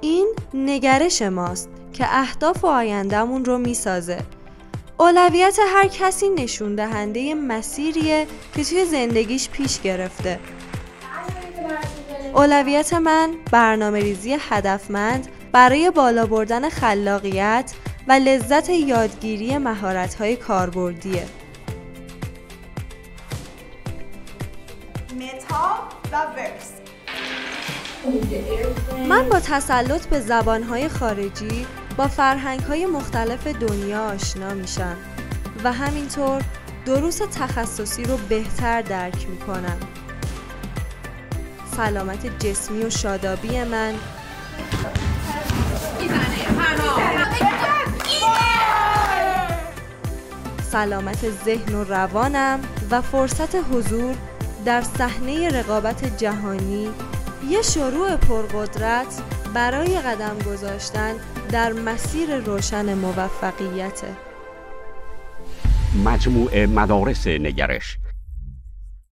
این نگرش ماست که اهداف و آینده‌مون رو میسازه. اولویت هر کسی نشون دهنده مسیریه که توی زندگیش پیش گرفته. اولویت من برنامه‌ریزی هدفمند برای بالا بردن خلاقیت و لذت یادگیری مهارت‌های کاربردیه. متا و ورس. من با تسلط به زبان‌های خارجی با فرهنگ‌های مختلف دنیا آشنا میشم و همینطور دروس تخصصی رو بهتر درک میکنم. سلامت جسمی و شادابی من سلامت ذهن و روانم و فرصت حضور در صحنه رقابت جهانی یه شروع پرقدرت برای قدم گذاشتن در مسیر روشن موفقیت. مجموعه مدارس نگرش